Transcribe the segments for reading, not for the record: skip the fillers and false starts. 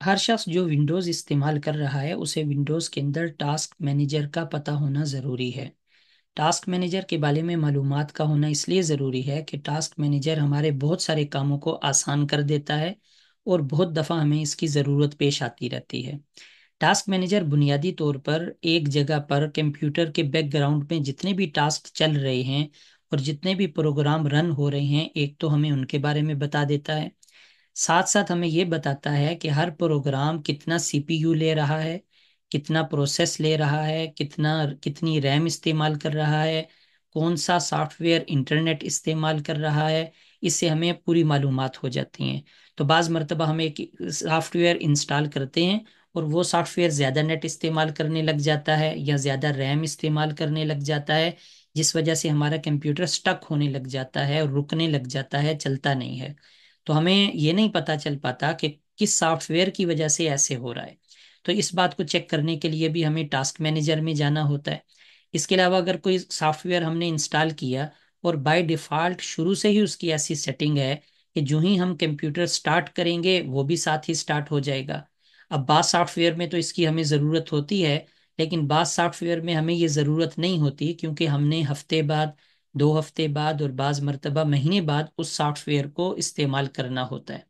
हर शख्स जो विंडोज़ इस्तेमाल कर रहा है उसे विंडोज़ के अंदर टास्क मैनेजर का पता होना ज़रूरी है। टास्क मैनेजर के बारे में मालूमात का होना इसलिए ज़रूरी है कि टास्क मैनेजर हमारे बहुत सारे कामों को आसान कर देता है और बहुत दफ़ा हमें इसकी ज़रूरत पेश आती रहती है। टास्क मैनेजर बुनियादी तौर पर एक जगह पर कंप्यूटर के बैकग्राउंड में जितने भी टास्क चल रहे हैं और जितने भी प्रोग्राम रन हो रहे हैं, एक तो हमें उनके बारे में बता देता है, साथ साथ हमें ये बताता है कि हर प्रोग्राम कितना सीपीयू ले रहा है, कितना प्रोसेस ले रहा है, कितनी रैम इस्तेमाल कर रहा है, कौन सा सॉफ्टवेयर इंटरनेट इस्तेमाल कर रहा है। इससे हमें पूरी मालूमात हो जाती हैं। तो बाज़ मरतबा हम एक सॉफ्टवेयर इंस्टॉल करते हैं और वो सॉफ्टवेयर ज़्यादा नेट इस्तेमाल करने लग जाता है या ज़्यादा रैम इस्तेमाल करने लग जाता है, जिस वजह से हमारा कंप्यूटर स्टक होने लग जाता है और रुकने लग जाता है, चलता नहीं है। तो हमें ये नहीं पता चल पाता कि किस सॉफ्टवेयर की वजह से ऐसे हो रहा है। तो इस बात को चेक करने के लिए भी हमें टास्क मैनेजर में जाना होता है। इसके अलावा अगर कोई सॉफ्टवेयर हमने इंस्टॉल किया और बाय डिफ़ॉल्ट शुरू से ही उसकी ऐसी सेटिंग है कि जो ही हम कंप्यूटर स्टार्ट करेंगे वो भी साथ ही स्टार्ट हो जाएगा। अब बाज़ सॉफ्टवेयर में तो इसकी हमें ज़रूरत होती है, लेकिन बाज़ सॉफ्टवेयर में हमें ये ज़रूरत नहीं होती, क्योंकि हमने हफ्ते बाद, 2 हफ्ते बाद और बाज़ मरतबा महीने बाद उस सॉफ्टवेयर को इस्तेमाल करना होता है।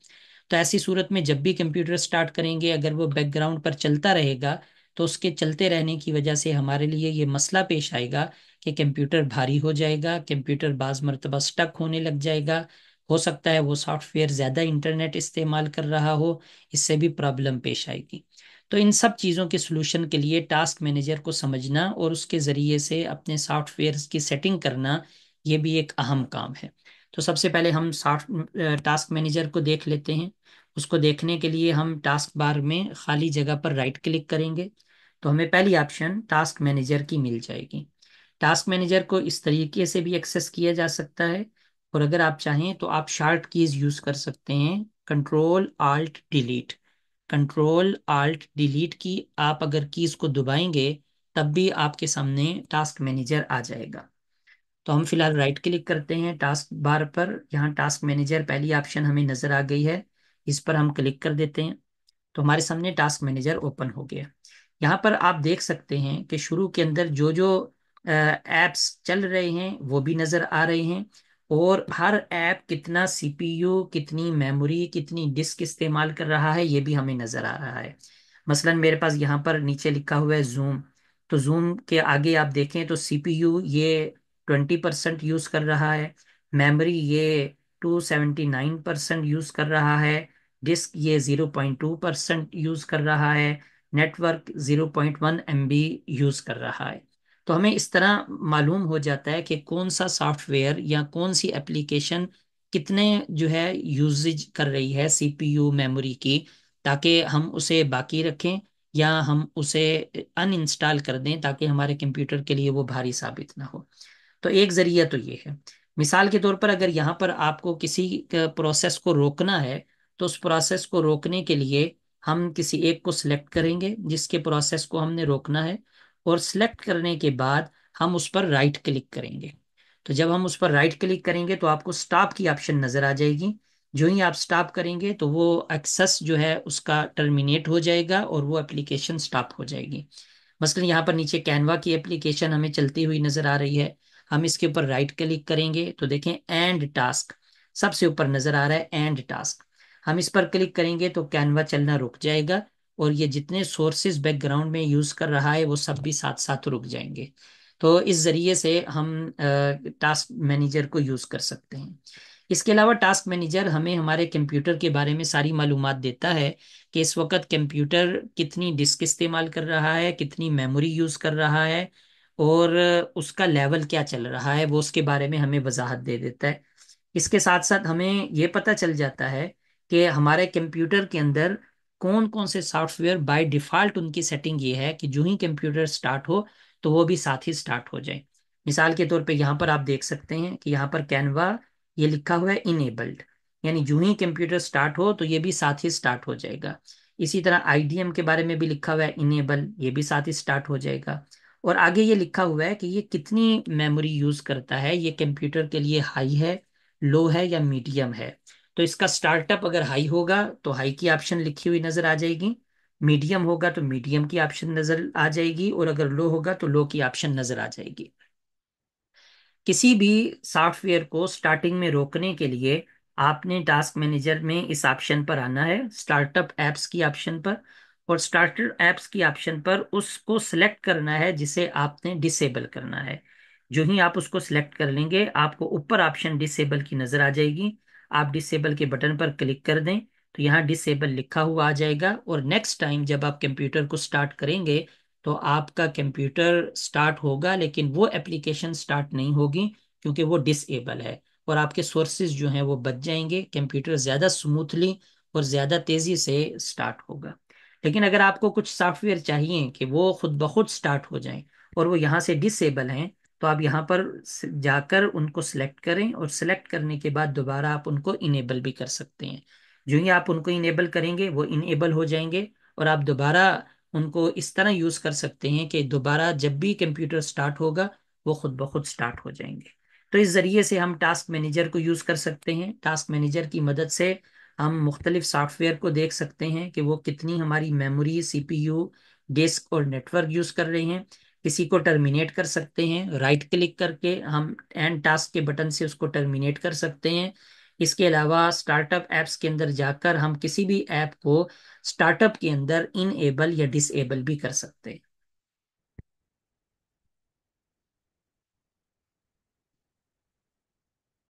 तो ऐसी सूरत में जब भी कंप्यूटर स्टार्ट करेंगे, अगर वो बैकग्राउंड पर चलता रहेगा तो उसके चलते रहने की वजह से हमारे लिए ये मसला पेश आएगा कि कंप्यूटर भारी हो जाएगा, कंप्यूटर बाज़ मरतबा स्टक होने लग जाएगा। हो सकता है वो सॉफ्टवेयर ज़्यादा इंटरनेट इस्तेमाल कर रहा हो, इससे भी प्रॉब्लम पेश आएगी। तो इन सब चीज़ों के सलूशन के लिए टास्क मैनेजर को समझना और उसके ज़रिए से अपने सॉफ्टवेयर की सेटिंग करना, ये भी एक अहम काम है। तो सबसे पहले हम टास्क मैनेजर को देख लेते हैं। उसको देखने के लिए हम टास्क बार में खाली जगह पर राइट क्लिक करेंगे तो हमें पहली ऑप्शन टास्क मैनेजर की मिल जाएगी। टास्क मैनेजर को इस तरीके से भी एक्सेस किया जा सकता है, और अगर आप चाहें तो आप शार्ट कीज यूज कर सकते हैं, control alt delete. Control alt delete की आप अगर कीज को दबाएंगे तब भी आपके सामने टास्क मैनेजर आ जाएगा। तो हम फिलहाल राइट क्लिक करते हैं टास्क बार पर। यहाँ टास्क मैनेजर पहली ऑप्शन हमें नजर आ गई है, इस पर हम क्लिक कर देते हैं तो हमारे सामने टास्क मैनेजर ओपन हो गया। यहाँ पर आप देख सकते हैं कि शुरू के अंदर जो जो एप्स चल रहे हैं वो भी नजर आ रहे हैं, और हर ऐप कितना सीपीयू, कितनी मेमोरी, कितनी डिस्क इस्तेमाल कर रहा है ये भी हमें नजर आ रहा है। मसलन मेरे पास यहाँ पर नीचे लिखा हुआ है जूम, तो जूम के आगे आप देखें तो सीपीयू ये 20% यूज कर रहा है, मेमोरी ये 279% यूज कर रहा है, डिस्क ये 0.2% यूज कर रहा है, नेटवर्क 0.1 MB यूज कर रहा है। तो हमें इस तरह मालूम हो जाता है कि कौन सा सॉफ्टवेयर या कौन सी एप्लीकेशन कितने जो है यूजेज कर रही है सीपीयू मेमोरी की, ताकि हम उसे बाकी रखें या हम उसे अनइंस्टॉल कर दें ताकि हमारे कंप्यूटर के लिए वो भारी साबित ना हो। तो एक जरिया तो ये है। मिसाल के तौर पर अगर यहाँ पर आपको किसी प्रोसेस को रोकना है तो उस प्रोसेस को रोकने के लिए हम किसी एक को सिलेक्ट करेंगे जिसके प्रोसेस को हमने रोकना है, और सिलेक्ट करने के बाद हम उस पर राइट क्लिक करेंगे। तो जब हम उस पर राइट क्लिक करेंगे तो आपको स्टॉप की ऑप्शन नजर आ जाएगी। जो ही आप स्टॉप करेंगे तो वो एक्सेस जो है उसका टर्मिनेट हो जाएगा और वो एप्लीकेशन स्टॉप हो जाएगी। मसलन यहाँ पर नीचे कैनवा की एप्लीकेशन हमें चलती हुई नजर आ रही है। हम इसके ऊपर राइट क्लिक करेंगे तो देखें एंड टास्क सबसे ऊपर नजर आ रहा है, एंड टास्क। हम इस पर क्लिक करेंगे तो कैनवा चलना रुक जाएगा और ये जितने सोर्सेज बैकग्राउंड में यूज कर रहा है वो सब भी साथ साथ रुक जाएंगे। तो इस जरिए से हम टास्क मैनेजर को यूज कर सकते हैं। इसके अलावा टास्क मैनेजर हमें हमारे कंप्यूटर के बारे में सारी मालूमात देता है कि इस वक्त कंप्यूटर कितनी डिस्क इस्तेमाल कर रहा है, कितनी मेमोरी यूज कर रहा है, और उसका लेवल क्या चल रहा है, वो उसके बारे में हमें वजाहत दे देता है। इसके साथ साथ हमें ये पता चल जाता है कि हमारे कंप्यूटर के अंदर कौन कौन से सॉफ्टवेयर बाय डिफॉल्ट उनकी सेटिंग ये है कि जो ही कंप्यूटर स्टार्ट हो तो वो भी साथ ही स्टार्ट हो जाए। मिसाल के तौर पे यहाँ पर आप देख सकते हैं कि यहाँ पर कैनवा ये लिखा हुआ है इनेबल्ड, यानी जो ही कंप्यूटर स्टार्ट हो तो ये भी साथ ही स्टार्ट हो जाएगा। इसी तरह आईडीएम के बारे में भी लिखा हुआ है इनेबल, ये भी साथ ही स्टार्ट हो जाएगा। और आगे ये लिखा हुआ है कि ये कितनी मेमोरी यूज करता है, ये कंप्यूटर के लिए हाई है, लो है या मीडियम है। तो इसका स्टार्टअप अगर हाई होगा तो हाई की ऑप्शन लिखी हुई नजर आ जाएगी, मीडियम होगा तो मीडियम की ऑप्शन नजर आ जाएगी, और अगर लो होगा तो लो की ऑप्शन नजर आ जाएगी। किसी भी सॉफ्टवेयर को स्टार्टिंग में रोकने के लिए आपने टास्क मैनेजर में इस ऑप्शन पर आना है, स्टार्टअप एप्स की ऑप्शन पर, और स्टार्टअप एप्स की ऑप्शन पर उसको सिलेक्ट करना है जिसे आपने डिसेबल करना है। जो ही आप उसको सिलेक्ट कर लेंगे आपको ऊपर ऑप्शन डिसेबल की नजर आ जाएगी। आप डिसेबल के बटन पर क्लिक कर दें तो यहाँ डिसेबल लिखा हुआ आ जाएगा, और नेक्स्ट टाइम जब आप कंप्यूटर को स्टार्ट करेंगे तो आपका कंप्यूटर स्टार्ट होगा लेकिन वो एप्लीकेशन स्टार्ट नहीं होगी, क्योंकि वो डिसेबल है, और आपके सोर्सेज जो हैं वो बच जाएंगे, कंप्यूटर ज़्यादा स्मूथली और ज़्यादा तेज़ी से स्टार्ट होगा। लेकिन अगर आपको कुछ सॉफ्टवेयर चाहिए कि वो खुद ब खुद स्टार्ट हो जाएं और वो यहाँ से डिसेबल हैं, तो आप यहाँ पर जाकर उनको सिलेक्ट करें, और सिलेक्ट करने के बाद दोबारा आप उनको इनेबल भी कर सकते हैं। जो ही आप उनको इनेबल करेंगे वो इनेबल हो जाएंगे, और आप दोबारा उनको इस तरह यूज कर सकते हैं कि दोबारा जब भी कंप्यूटर स्टार्ट होगा वो खुद ब खुद स्टार्ट हो जाएंगे। तो इस जरिए से हम टास्क मैनेजर को यूज कर सकते हैं। टास्क मैनेजर की मदद से हम मुख्तलिफ सॉफ्टवेयर को देख सकते हैं कि वो कितनी हमारी मेमोरी, सीपीयू, डिस्क और नेटवर्क यूज कर रहे हैं। किसी को टर्मिनेट कर सकते हैं, राइट क्लिक करके हम एंड टास्क के बटन से उसको टर्मिनेट कर सकते हैं। इसके अलावा स्टार्टअप एप्स के अंदर जाकर हम किसी भी ऐप को स्टार्टअप के अंदर इनएबल या डिसेबल भी कर सकते हैं।